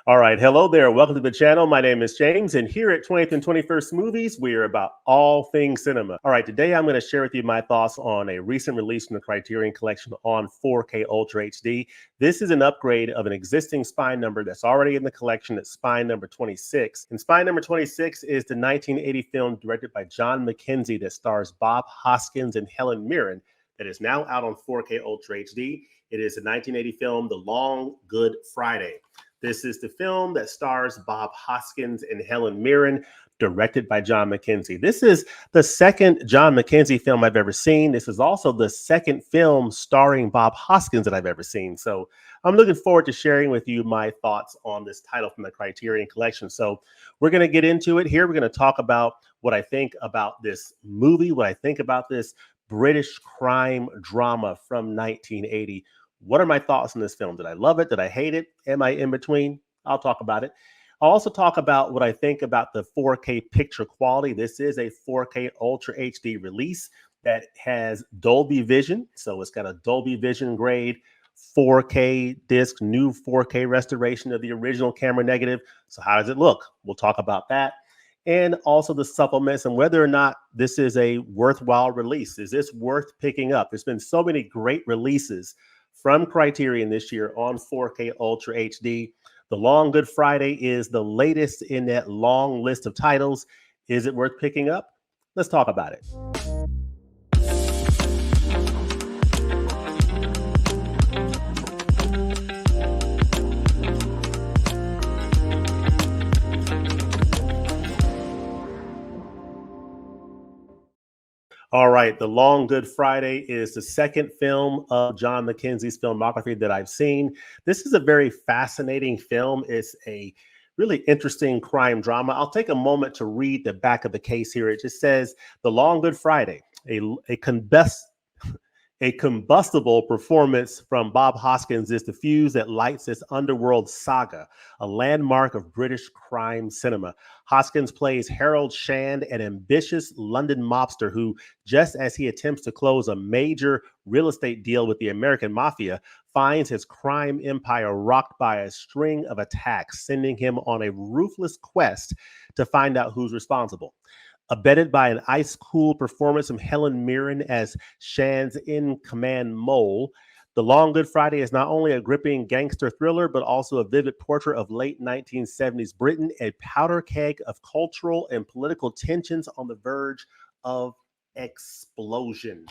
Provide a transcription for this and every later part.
All right. Hello there. Welcome to the channel. My name is James, and here at 20th and 21st Movies, we are about all things cinema. All right. Today, I'm going to share with you my thoughts on a recent release from the Criterion Collection on 4K Ultra HD. This is an upgrade of an existing spine number that's already in the collection. It's spine number 26. And spine number 26 is the 1980 film directed by John MacKenzie that stars Bob Hoskins and Helen Mirren that is now out on 4K Ultra HD. It is the 1980 film, The Long Good Friday. This is the film that stars Bob Hoskins and Helen Mirren, directed by John MacKenzie. This is the second John MacKenzie film I've ever seen. This is also the second film starring Bob Hoskins that I've ever seen. So I'm looking forward to sharing with you my thoughts on this title from the Criterion Collection. So we're going to get into it here. We're going to talk about what I think about this movie, what I think about this British crime drama from 1980. What are my thoughts on this film? Did I love it? Did I hate it? Am I in between? I'll talk about it. I'll also talk about what I think about the 4K picture quality. This is a 4K Ultra HD release that has Dolby Vision. So it's got a Dolby Vision grade 4K disc, new 4K restoration of the original camera negative. So how does it look? We'll talk about that. And also the supplements and whether or not this is a worthwhile release. Is this worth picking up? There's been so many great releases from Criterion this year on 4K Ultra HD. The Long Good Friday is the latest in that long list of titles. Is it worth picking up? Let's talk about it. All right, The Long Good Friday is the second film of John MacKenzie's filmography that I've seen. This is a very fascinating film. It's a really interesting crime drama. I'll take a moment to read the back of the case here. It just says, The Long Good Friday, a combustible performance from Bob Hoskins is the fuse that lights this underworld saga, a landmark of British crime cinema. Hoskins plays Harold Shand, an ambitious London mobster who, just as he attempts to close a major real estate deal with the American mafia, finds his crime empire rocked by a string of attacks, sending him on a ruthless quest to find out who's responsible. Abetted by an ice-cool performance from Helen Mirren as Shand's in-command mole, The Long Good Friday is not only a gripping gangster thriller, but also a vivid portrait of late 1970s Britain, a powder keg of cultural and political tensions on the verge of explosion.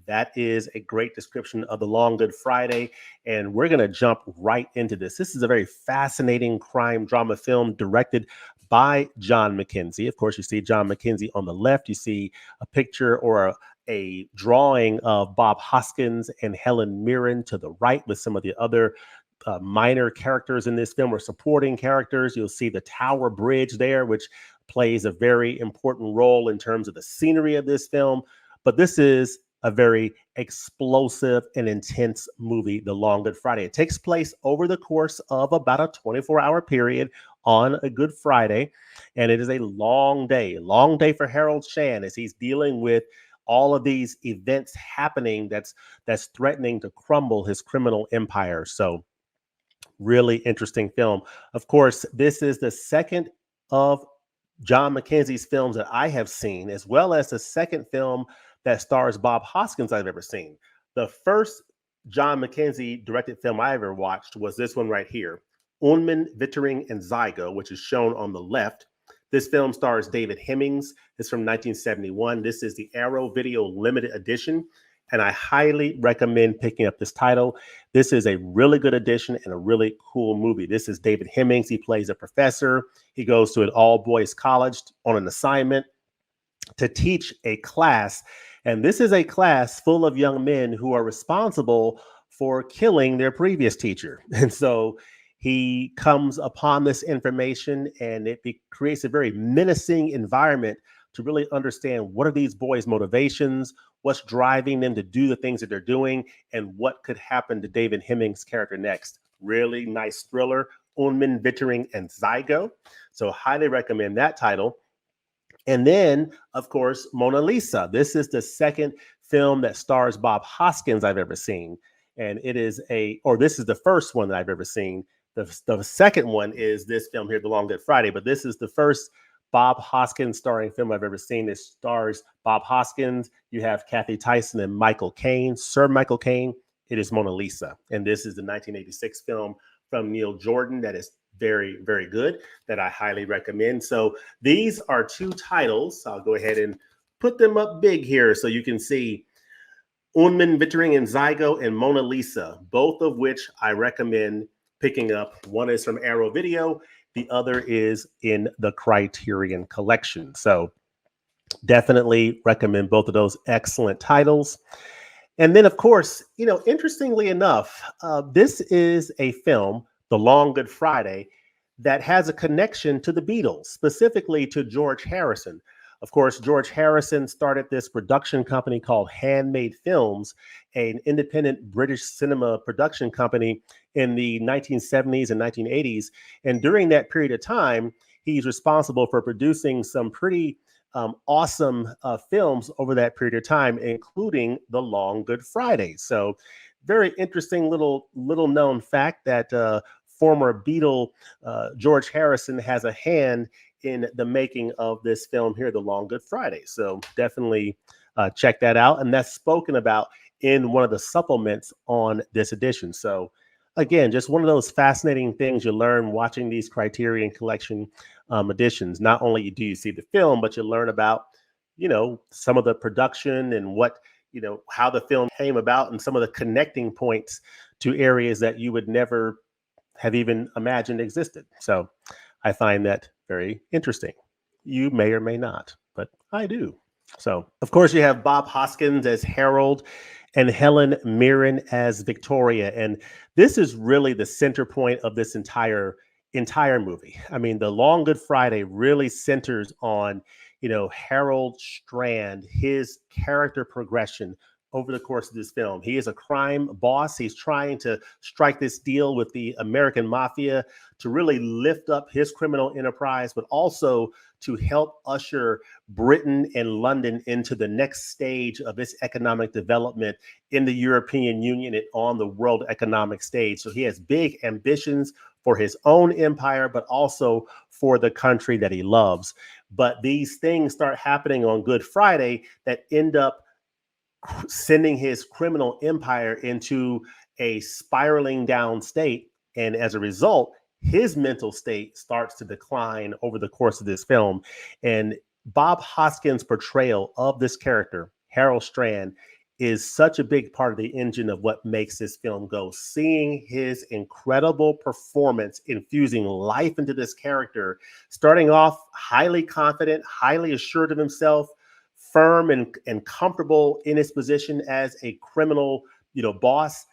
That is a great description of The Long Good Friday, and we're going to jump right into this. This is a very fascinating crime drama film directed by John MacKenzie. Of course, you see John MacKenzie on the left. You see a picture or a drawing of Bob Hoskins and Helen Mirren to the right with some of the other minor characters in this film or supporting characters. You'll see the Tower Bridge there, which plays a very important role in terms of the scenery of this film. But this is a very explosive and intense movie, The Long Good Friday. It takes place over the course of about a 24-hour period on a Good Friday, and it is a long day for Harold Shand as he's dealing with all of these events happening that's threatening to crumble his criminal empire. So really interesting film. Of course, this is the second of John MacKenzie's films that I have seen, as well as the second film that stars Bob Hoskins I've ever seen. The first John MacKenzie directed film I ever watched was this one right here, Unmen, Wittering, and Zygo, which is shown on the left. This film stars David Hemmings. It's from 1971. This is the Arrow Video Limited Edition, and I highly recommend picking up this title. This is a really good edition and a really cool movie. This is David Hemmings. He plays a professor. He goes to an all-boys college on an assignment to teach a class. And this is a class full of young men who are responsible for killing their previous teacher. And so he comes upon this information, and it creates a very menacing environment to really understand what are these boys' motivations, what's driving them to do the things that they're doing, and what could happen to David Hemmings' character next. Really nice thriller. Unmenvittering and Zygo. So highly recommend that title. And then, of course, Mona Lisa. This is the second film that stars Bob Hoskins I've ever seen. And it is this is the first one that I've ever seen. The second one is this film here, The Long Good Friday. But this is the first Bob Hoskins starring film I've ever seen. It stars Bob Hoskins. You have Kathy Tyson and Michael Caine, Sir Michael Caine. It is Mona Lisa. And this is the 1986 film from Neil Jordan that is very, very good, that I highly recommend. So these are two titles. I'll go ahead and put them up big here so you can see Unmenvittering and Zygo and Mona Lisa, both of which I recommend picking up. One is from Arrow Video. The other is in the Criterion Collection. So definitely recommend both of those excellent titles. And then, of course, interestingly enough, this is a film, The Long Good Friday, that has a connection to the Beatles, specifically to George Harrison. Of course, George Harrison started this production company called Handmade Films, an independent British cinema production company in the 1970s and 1980s. And during that period of time, he's responsible for producing some pretty awesome films over that period of time, including The Long Good Friday. So very interesting little known fact that former Beatle George Harrison has a hand in the making of this film here, The Long Good Friday. So definitely check that out. And that's spoken about in one of the supplements on this edition. So again, just one of those fascinating things you learn watching these Criterion Collection editions. Not only do you see the film, but you learn about, some of the production and what, how the film came about and some of the connecting points to areas that you would never have even imagined existed. So I find that very interesting. You may or may not, but I do. So, of course, you have Bob Hoskins as Harold and Helen Mirren as Victoria. And this is really the center point of this entire movie. I mean, The Long Good Friday really centers on, Harold Strand, his character progression over the course of this film. He is a crime boss. He's trying to strike this deal with the American mafia to really lift up his criminal enterprise, but also to help usher Britain and London into the next stage of its economic development in the European Union and on the world economic stage. So he has big ambitions for his own empire, but also for the country that he loves. But these things start happening on Good Friday that end up sending his criminal empire into a spiraling down state. And as a result, his mental state starts to decline over the course of this film. And Bob Hoskins' portrayal of this character, Harold Strand, is such a big part of the engine of what makes this film go. Seeing his incredible performance, infusing life into this character, starting off highly confident, highly assured of himself, firm and comfortable in his position as a criminal, boss,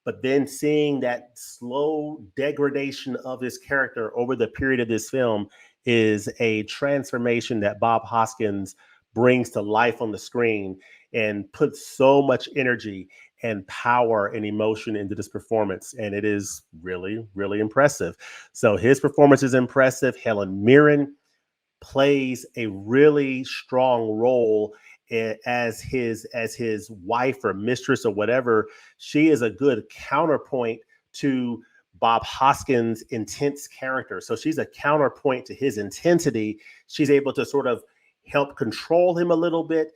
but then seeing that slow degradation of his character over the period of this film is a transformation that Bob Hoskins brings to life on the screen and puts so much energy and power and emotion into this performance. And it is really, really impressive. So his performance is impressive. Helen Mirren plays a really strong role as his wife or mistress or whatever. She is a good counterpoint to Bob Hoskins' intense character. So she's a counterpoint to his intensity. She's able to sort of help control him a little bit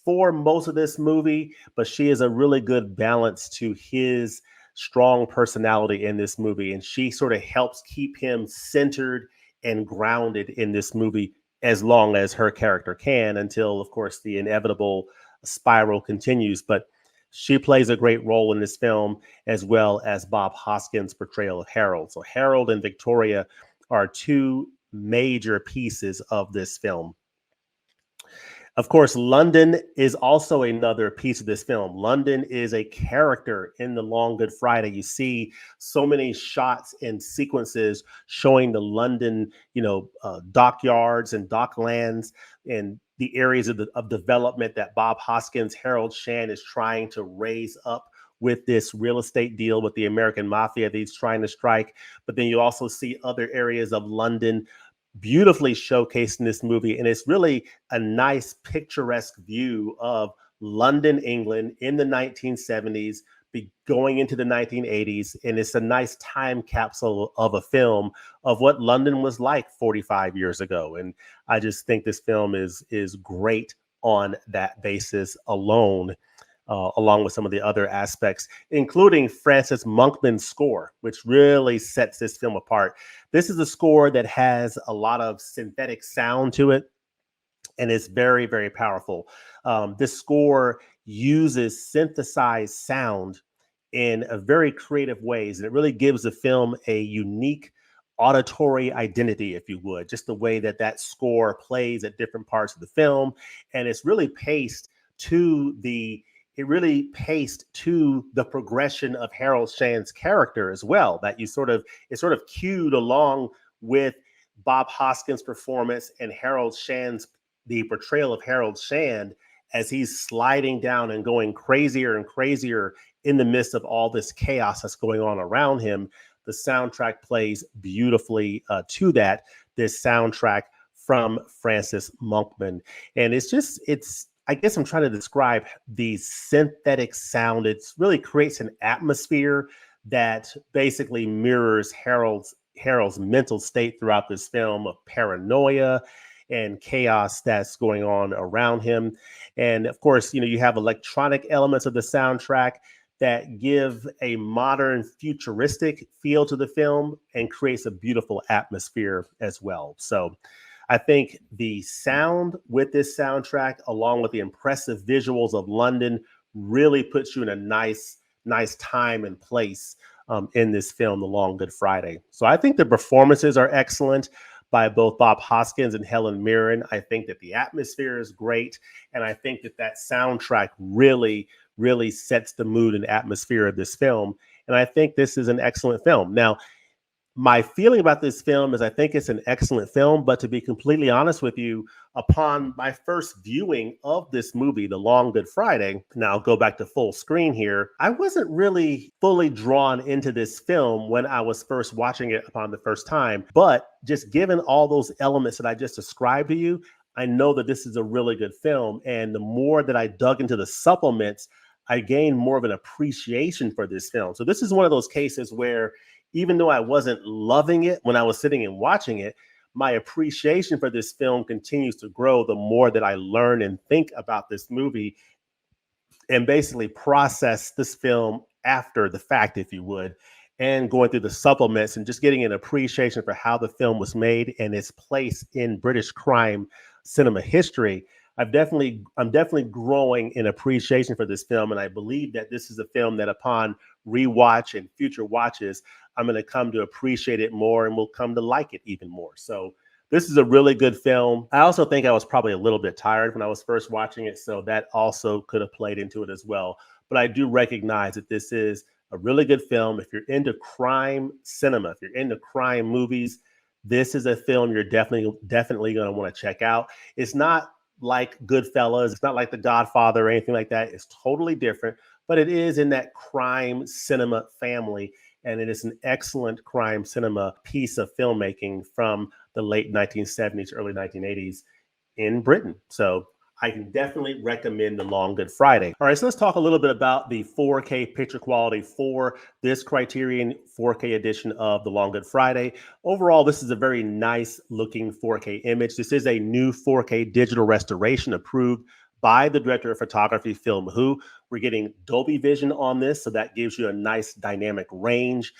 for most of this movie, but she is a really good balance to his strong personality in this movie. And she sort of helps keep him centered and grounded in this movie as long as her character can, until, of course, the inevitable spiral continues. But she plays a great role in this film, as well as Bob Hoskins' portrayal of Harold. So Harold and Victoria are two major pieces of this film. Of course, London is also another piece of this film. London is a character in The Long Good Friday. You see so many shots and sequences showing the London, dockyards and docklands and the areas of development that Bob Hoskins, Harold Strand, is trying to raise up with this real estate deal with the American mafia that he's trying to strike. But then you also see other areas of London beautifully showcased in this movie. And it's really a nice picturesque view of London, England in the 1970s, going into the 1980s. And it's a nice time capsule of a film of what London was like 45 years ago. And I just think this film is great on that basis alone. Along with some of the other aspects, including Francis Monkman's score, which really sets this film apart. This is a score that has a lot of synthetic sound to it, and it's very, very powerful. This score uses synthesized sound in a very creative ways, and it really gives the film a unique auditory identity, if you would, just the way that that score plays at different parts of the film. And it's really paced to the progression of Harold Shan's character as well, that it's sort of cued along with Bob Hoskins' performance and the portrayal of Harold Shan as he's sliding down and going crazier and crazier in the midst of all this chaos that's going on around him. The soundtrack plays beautifully to that. This soundtrack from Francis Monkman. And I guess I'm trying to describe the synthetic sound. It really creates an atmosphere that basically mirrors Harold's mental state throughout this film of paranoia and chaos that's going on around him. And of course, you have electronic elements of the soundtrack that give a modern futuristic feel to the film and creates a beautiful atmosphere as well. So I think the sound with this soundtrack, along with the impressive visuals of London, really puts you in a nice time and place in this film, The Long Good Friday. So I think the performances are excellent by both Bob Hoskins and Helen Mirren. I think that the atmosphere is great. And I think that soundtrack really, really sets the mood and atmosphere of this film. And I think this is an excellent film. Now, my feeling about this film is I think it's an excellent film, but to be completely honest with you, upon my first viewing of this movie, The Long Good Friday, now I'll go back to full screen here, I wasn't really fully drawn into this film when I was first watching it upon the first time. But just given all those elements that I just described to you, I know that this is a really good film. And the more that I dug into the supplements, I gained more of an appreciation for this film. So this is one of those cases where even though I wasn't loving it when I was sitting and watching it, my appreciation for this film continues to grow the more that I learn and think about this movie and basically process this film after the fact, if you would, and going through the supplements and just getting an appreciation for how the film was made and its place in British crime cinema history. I'm definitely growing in appreciation for this film. And I believe that this is a film that upon rewatch and future watches, I'm going to come to appreciate it more and will come to like it even more. So this is a really good film. I also think I was probably a little bit tired when I was first watching it. So that also could have played into it as well. But I do recognize that this is a really good film. If you're into crime cinema, if you're into crime movies, this is a film you're definitely going to want to check out. It's not like Goodfellas. It's not like The Godfather or anything like that. It's totally different, but it is in that crime cinema family. And it is an excellent crime cinema piece of filmmaking from the late 1970s, early 1980s in Britain. So I can definitely recommend The Long Good Friday. All right, so let's talk a little bit about the 4K picture quality for this Criterion 4K edition of The Long Good Friday. Overall, this is a very nice looking 4K image. This is a new 4K digital restoration approved by the director of photography, Phil Mahou. We're getting Dolby Vision on this, so that gives you a nice dynamic range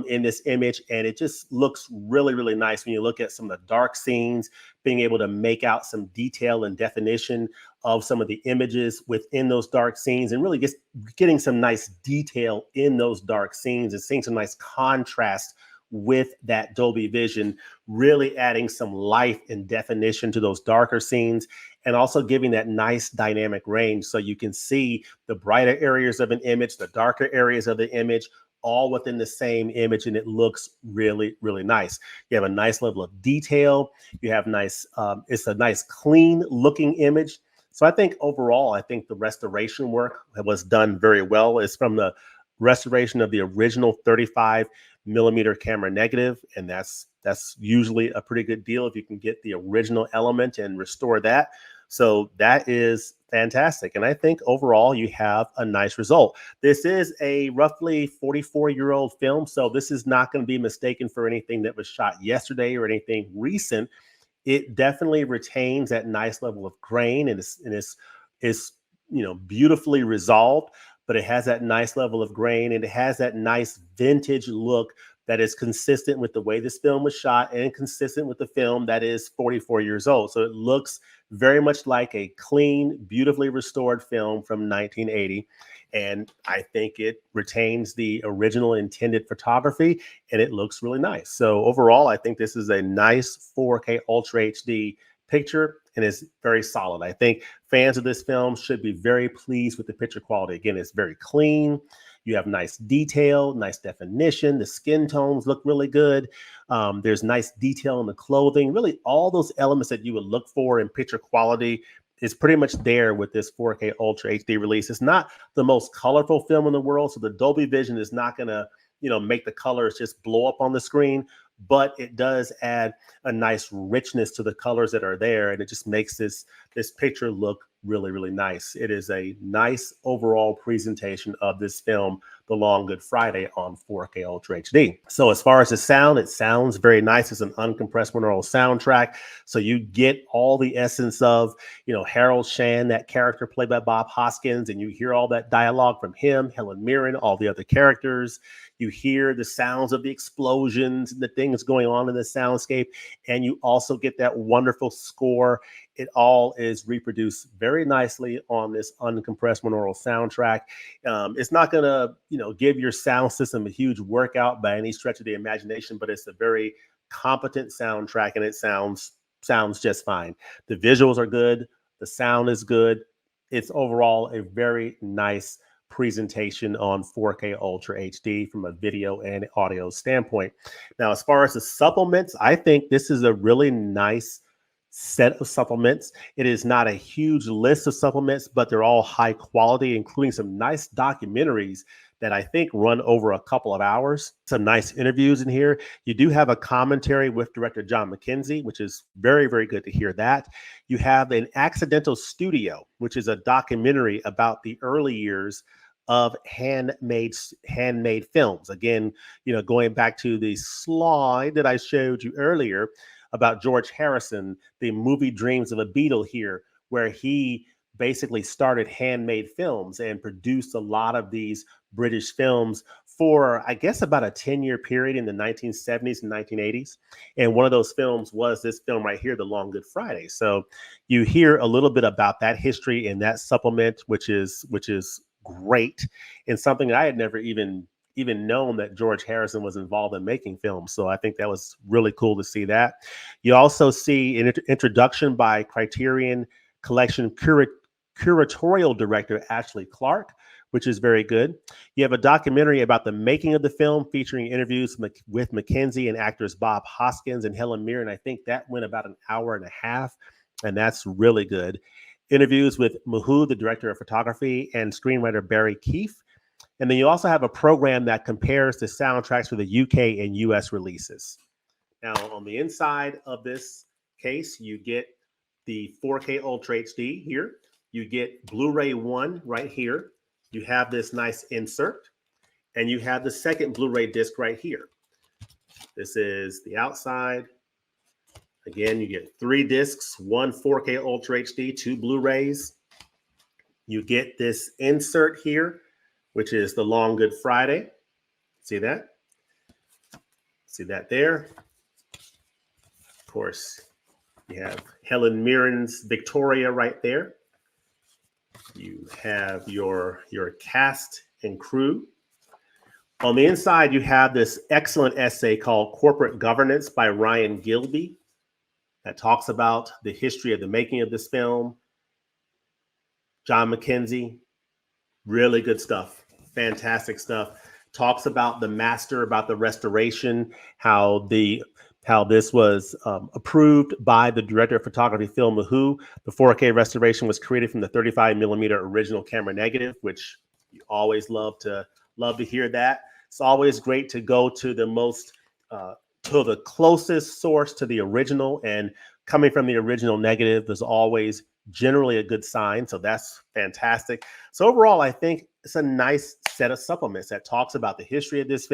in this image. And it just looks really, really nice when you look at some of the dark scenes, being able to make out some detail and definition of some of the images within those dark scenes, and really just getting some nice detail in those dark scenes and seeing some nice contrast with that Dolby Vision, really adding some life and definition to those darker scenes, and also giving that nice dynamic range so you can see the brighter areas of an image, the darker areas of the image, all within the same image, and it looks really, really nice. You have a nice level of detail. You have it's a nice clean looking image. So I think overall, I think the restoration work was done very well. It's from the restoration of the original 35 millimeter camera negative, and that's usually a pretty good deal if you can get the original element and restore that. So that is fantastic. And I think overall you have a nice result. This is a roughly 44-year-old film, so this is not going to be mistaken for anything that was shot yesterday or anything recent. It definitely retains that nice level of grain, and is beautifully resolved, but it has that nice level of grain, and it has that nice vintage look that is consistent with the way this film was shot and consistent with the film that is 44 years old. So it looks very much like a clean, beautifully restored film from 1980. And I think it retains the original intended photography, and it looks really nice. So overall, I think this is a nice 4K Ultra HD picture, and it's very solid. I think fans of this film should be very pleased with the picture quality. Again, it's very clean. You have nice detail, nice definition. The skin tones look really good. There's nice detail in the clothing. Really, all those elements that you would look for in picture quality is pretty much there with this 4K Ultra HD release. It's not the most colorful film in the world, so the Dolby Vision is not going to, make the colors just blow up on the screen, but it does add a nice richness to the colors that are there, and it just makes this picture look really, really nice. It is a nice overall presentation of this film, The Long Good Friday, on 4K Ultra HD. So as far as the sound, it sounds very nice. It's an uncompressed binaural soundtrack. So you get all the essence of, Harold Shand, that character played by Bob Hoskins, and you hear all that dialogue from him, Helen Mirren, all the other characters. You hear the sounds of the explosions and the things going on in the soundscape, and you also get that wonderful score. It all is reproduced very nicely on this uncompressed binaural soundtrack. It's not going to, give your sound system a huge workout by any stretch of the imagination, but it's a very competent soundtrack, and it sounds just fine. The visuals are good. The sound is good. It's overall a very nice presentation on 4K Ultra HD from a video and audio standpoint. Now, as far as the supplements, I think this is a really nice set of supplements. It is not a huge list of supplements, but they're all high quality, including some nice documentaries that I think run over a couple of hours. Some nice interviews in here. You do have a commentary with director John MacKenzie, which is very, very good to hear that. You have an Accidental Studio, which is a documentary about the early years of handmade films. Again, going back to the slide that I showed you earlier about George Harrison, the movie Dreams of a Beetle here, where he basically started Handmade Films and produced a lot of these British films for, I guess, about a 10-year period in the 1970s and 1980s. And one of those films was this film right here, The Long Good Friday. So you hear a little bit about that history in that supplement, which is great, and something that I had never even known that George Harrison was involved in making films. So I think that was really cool to see that. You also see an introduction by Criterion Collection curatorial director Ashley Clark, which is very good. You have a documentary about the making of the film featuring interviews with MacKenzie and actors Bob Hoskins and Helen Mirren. I think that went about an hour and a half, and that's really good. Interviews with Mahu, the director of photography, and screenwriter Barry Keefe. And then you also have a program that compares the soundtracks for the UK and US releases. Now, on the inside of this case, you get the 4K Ultra HD here. You get Blu-ray 1 right here. You have this nice insert, and you have the second Blu-ray disc right here. This is the outside. Again, you get 3 discs, 1 4K Ultra HD, 2 Blu-rays. You get this insert here, which is The Long Good Friday. See that? See that there? Of course, you have Helen Mirren's Victoria right there. You have your cast and crew. On the inside, you have this excellent essay called Corporate Governance by Ryan Gilby that talks about the history of the making of this film. John MacKenzie, really good stuff, fantastic stuff. Talks about the master, about the restoration, how the how this was approved by the director of photography, Phil Mahou. The 4K restoration was created from the 35 millimeter original camera negative, which you always love to hear that. It's always great to go to the most to the closest source to the original, and coming from the original negative is always generally a good sign. So that's fantastic. So overall, I think it's a nice set of supplements that talks about the history of this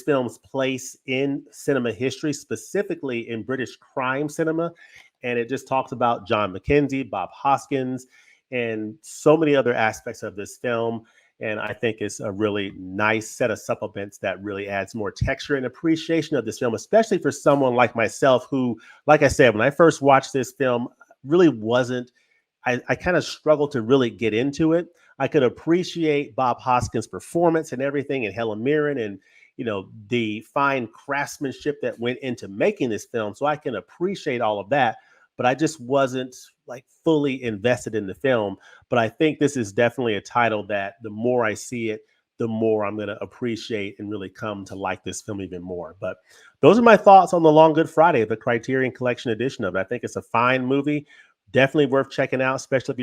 film's place in cinema history, specifically in British crime cinema. And it just talks about John MacKenzie, Bob Hoskins, and so many other aspects of this film. And I think it's a really nice set of supplements that really adds more texture and appreciation of this film, especially for someone like myself who, like I said, when I first watched this film, really wasn't, I kind of struggled to really get into it. I could appreciate Bob Hoskins' performance and everything, and Helen Mirren, and the fine craftsmanship that went into making this film. So I can appreciate all of that, but I just wasn't like fully invested in the film. But I think this is definitely a title that the more I see it, the more I'm going to appreciate and really come to like this film even more. But those are my thoughts on The Long Good Friday, the Criterion Collection edition of it. I think it's a fine movie, definitely worth checking out, especially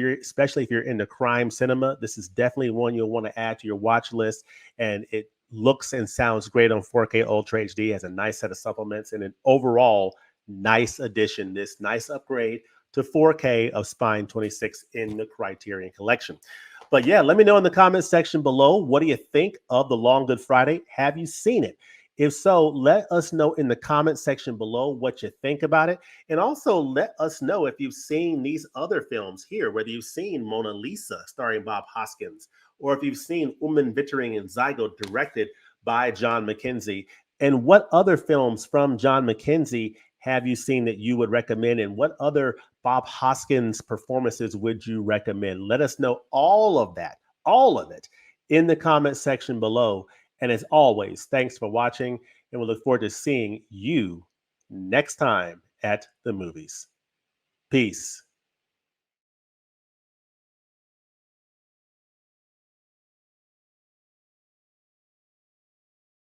if you're into crime cinema. This is definitely one you'll want to add to your watch list, and it looks and sounds great on 4K Ultra HD. Has a nice set of supplements and an overall nice addition. This nice upgrade to 4K of Spine 26 in the Criterion Collection. But yeah, let me know in the comments section below, what do you think of The Long Good Friday? Have you seen it? If so, let us know in the comment section below what you think about it. And also let us know if you've seen these other films here, whether you've seen Mona Lisa starring Bob Hoskins, or if you've seen Unbewitterung and Zygo directed by John MacKenzie. And what other films from John MacKenzie have you seen that you would recommend? And what other Bob Hoskins performances would you recommend? Let us know all of that, all of it, in the comment section below. And as always, thanks for watching, and we look forward to seeing you next time at the movies. Peace.